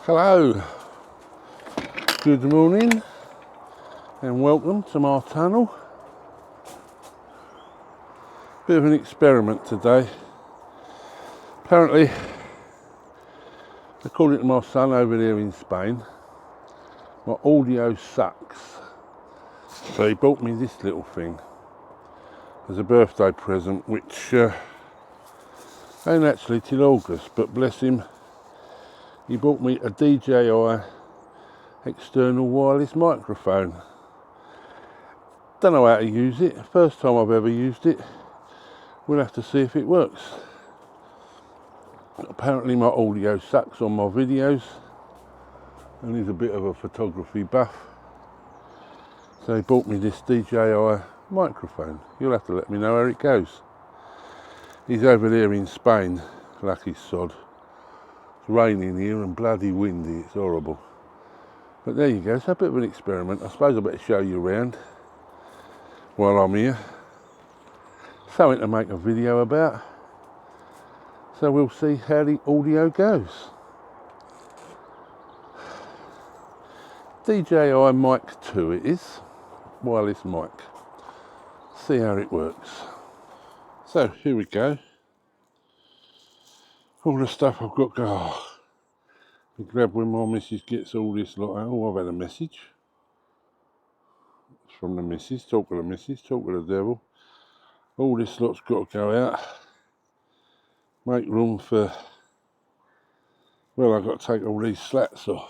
Hello, good morning and welcome to my tunnel. Bit of an experiment today. Apparently, according to my son over there in Spain, my audio sucks. So he bought me this little thing as a birthday present, which ain't actually till August, but bless him, he bought me a DJI external wireless microphone. Don't know how to use it, first time I've ever used it. We'll have to see if it works. Apparently my audio sucks on my videos, and he's a bit of a photography buff. So he bought me this DJI microphone. You'll have to let me know how it goes. He's over there in Spain, lucky sod. It's raining here and bloody windy, it's horrible. But there you go, it's a bit of an experiment. I suppose I better show you around while I'm here. Something to make a video about. So we'll see how the audio goes. DJI Mic 2 it is, wireless mic. See how it works. So here we go. All the stuff I've got go. I grab when my missus gets all this lot out. Oh, I've had a message. It's from the missus, talk of the missus, talk of the devil. All this lot's got to go out. Make room for, well, I've got to take all these slats off.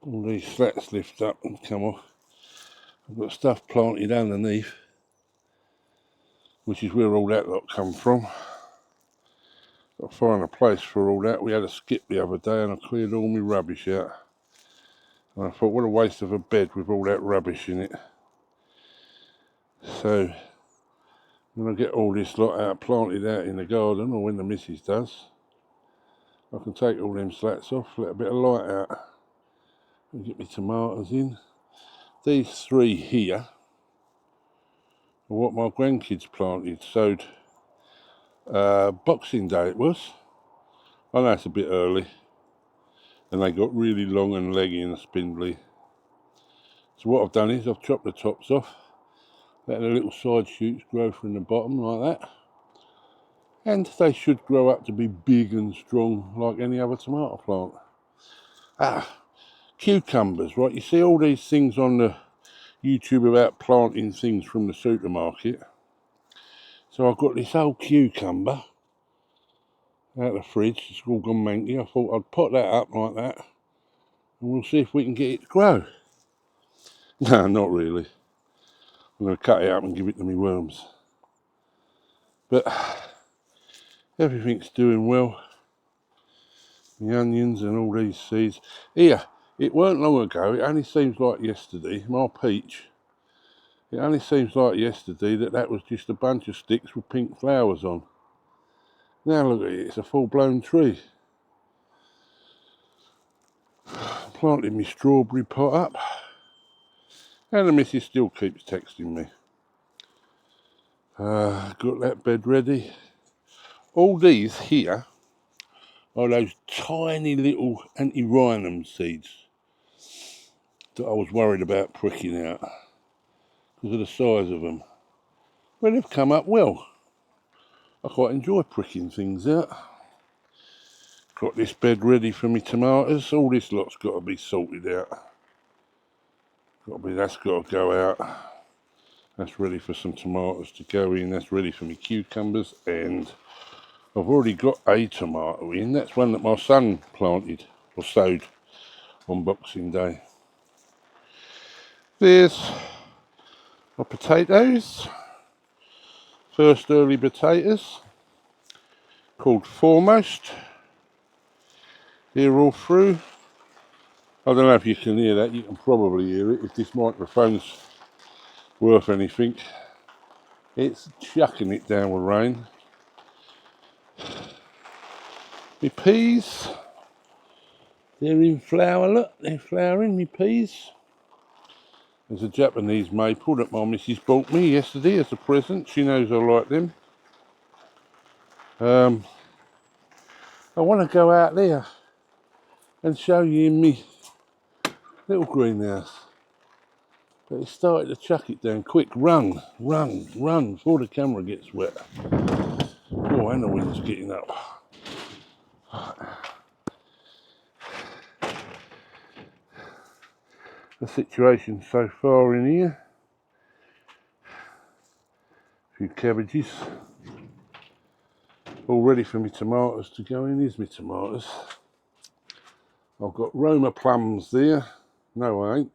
All these slats lift up and come off. I've got stuff planted underneath, which is where all that lot come from. Got to find a place for all that. We had a skip the other day and I cleared all my rubbish out. And I thought, what a waste of a bed with all that rubbish in it. So, when I get all this lot out, planted out in the garden, or when the missus does, I can take all them slats off, let a bit of light out, and get my tomatoes in. These three here are what my grandkids planted, sowed Boxing Day it was. I know it's a bit early, and they got really long and leggy and spindly. So what I've done is I've chopped the tops off, let the little side shoots grow from the bottom like that, and they should grow up to be big and strong like any other tomato plant. Cucumbers, right? You see all these things on the YouTube about planting things from the supermarket. So I've got this old cucumber out of the fridge, it's all gone manky. I thought I'd pot that up like that and we'll see if we can get it to grow. No, not really. I'm going to cut it up and give it to me worms. But everything's doing well. The onions and all these seeds. Here, it weren't long ago, it only seems like yesterday, my peach, it only seems like yesterday that was just a bunch of sticks with pink flowers on. Now look at it, it's a full-blown tree. Planted my strawberry pot up. And the missus still keeps texting me. Got that bed ready. All these here are those tiny little antirrhinum seeds that I was worried about pricking out because of the size of them. But they've come up well. I quite enjoy pricking things out. Got this bed ready for me tomatoes. All this lot's got to be sorted out. That's got to go out. That's ready for some tomatoes to go in. That's ready for me cucumbers, and I've already got a tomato in. That's one that my son planted or sowed on Boxing Day. There's my potatoes. First early potatoes called Foremost. They're all through. I don't know if you can hear that. You can probably hear it if this microphone's worth anything. It's chucking it down with rain. My peas, they're in flower, look, they're flowering, my peas. There's a Japanese maple that my missus bought me yesterday as a present. She knows I like them. I want to go out there and show you in me little greenhouse. But it started to chuck it down. Quick, run, run, run before the camera gets wet. Oh, and the wind's getting up. The situation so far in here. A few cabbages. All ready for my tomatoes to go in. Here's my tomatoes. I've got Roma plums there. No, I ain't.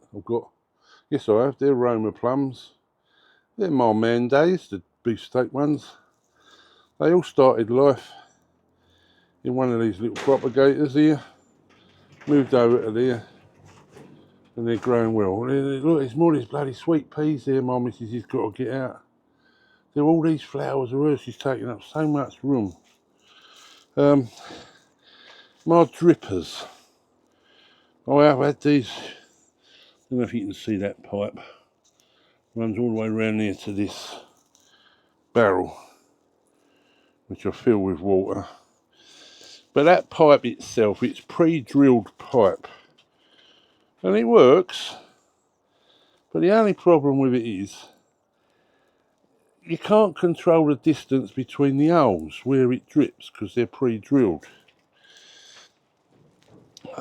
Yes, I have. They're Roma plums. They're my Mandays, the beefsteak ones. They all started life in one of these little propagators here. Moved over to there, and they're growing well. Look, there's more of these bloody sweet peas there my missus has got to get out. There are all these flowers of hers. She's taking up so much room. My drippers. I have had these. I don't know if you can see that pipe. Runs all the way around here to this barrel, which I fill with water. But that pipe itself, it's pre-drilled pipe. And it works. But the only problem with it is, you can't control the distance between the holes where it drips because they're pre-drilled.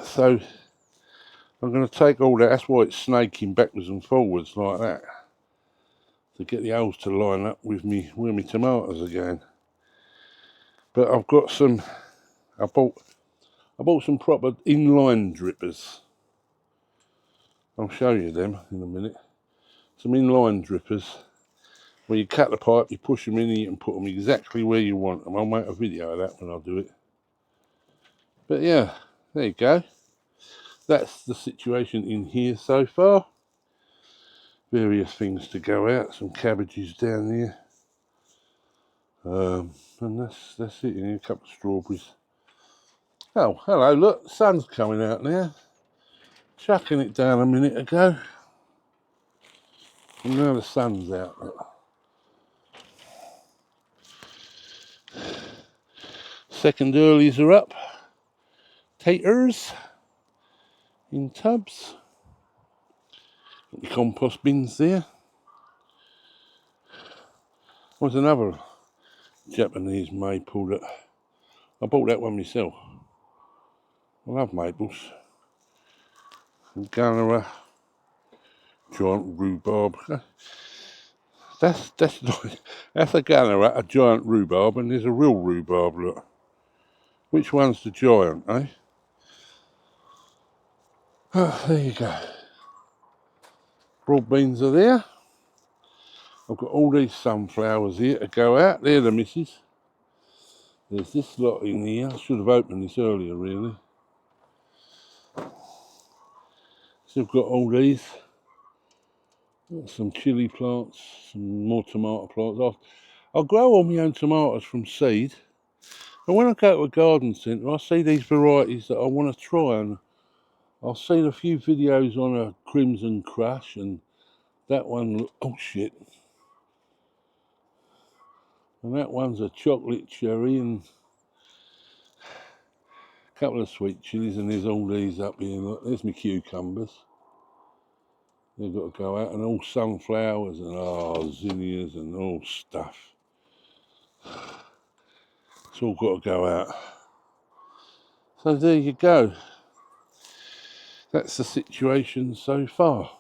So I'm going to take all that, that's why it's snaking backwards and forwards like that, to get the holes to line up with me where my tomatoes are going. But I've got some, I bought some proper inline drippers. I'll show you them in a minute. Some inline drippers. Where you cut the pipe, you push them in and you can put them exactly where you want them. I'll make a video of that when I do it. But yeah, there you go. That's the situation in here so far. Various things to go out. Some cabbages down there. And that's it. A couple of strawberries. Oh, hello, look, the sun's coming out now. Chucking it down a minute ago. And now the sun's out. Look. Second earlies are up. Taters in tubs. The compost bins there. There's another Japanese maple that I bought that one myself. I love maples. Gunnera, giant rhubarb. That's a Gunnera, a giant rhubarb, and there's a real rhubarb. Look, which one's the giant, eh? Oh, there you go. Broad beans are there. I've got all these sunflowers here to go out. They're the missus. There's this lot in here. I should have opened this earlier, really. So I've got all these. Some chilli plants, some more tomato plants. I'll grow all my own tomatoes from seed. And when I go to a garden centre, I see these varieties that I want to try. And I've seen a few videos on a Crimson Crush, and that one, oh shit. And that one's a chocolate cherry, and a couple of sweet chilies, and there's all these up here. Look, there's my cucumbers. They've got to go out, and all sunflowers, and zinnias, and all stuff. It's all got to go out. So there you go. That's the situation so far.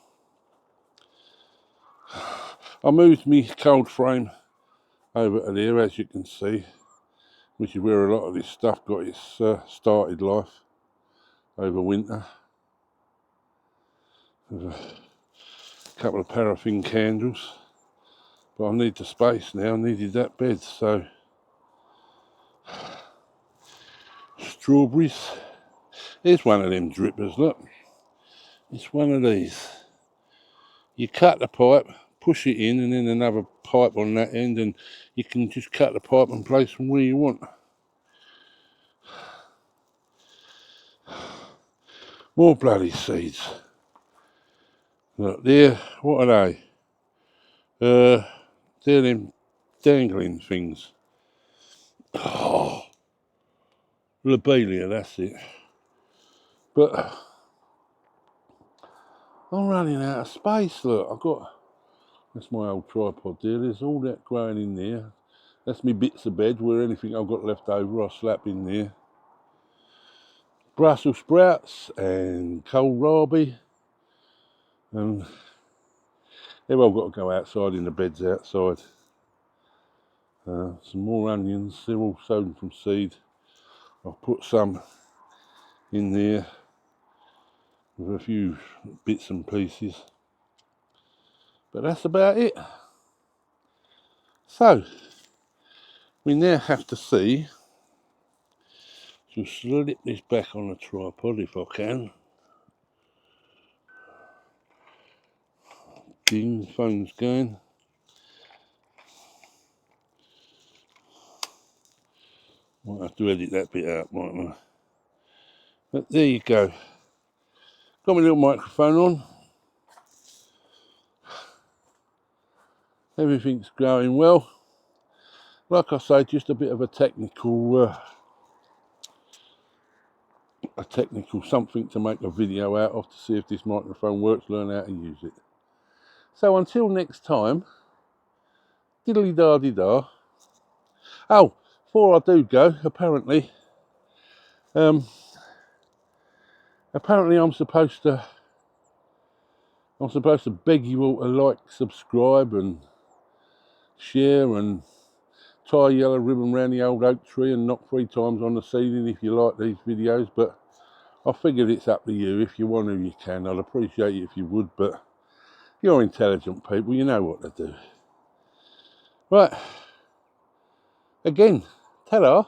I moved my cold frame over to there, as you can see, which is where a lot of this stuff got its started life over winter. There's a couple of paraffin candles, but I need the space now. I needed that bed, so strawberries. Here's one of them drippers, look. It's one of these. You cut the pipe, push it in, and then another pipe on that end, and you can just cut the pipe and place them where you want. More bloody seeds. Look, there, what are they? They're them dangling things. Oh, lobelia, that's it. But I'm running out of space. Look, I've got, that's my old tripod there. There's all that growing in there. That's me bits of bed where anything I've got left over I slap in there. Brussels sprouts and kohlrabi. And they've all got to go outside in the beds outside. Some more onions, they're all sown from seed. I've put some in there with a few bits and pieces. But that's about it. So, we now have to see, so slip this back on the tripod if I can. Ding, phone's going. Might have to edit that bit out, mightn't I? But there you go. Got my little microphone on. Everything's going well. Like I say, just a bit of a technical something to make a video out of to see if this microphone works, learn how to use it. So until next time, diddly-da-dee-da. Oh, before I do go, apparently I'm supposed to beg you all to like, subscribe and share and tie a yellow ribbon round the old oak tree and knock 3 times on the ceiling if you like these videos, but I figured it's up to you. If you want to, you can. I'd appreciate it if you would, but you're intelligent people, you know what to do. Right, again, ta-da.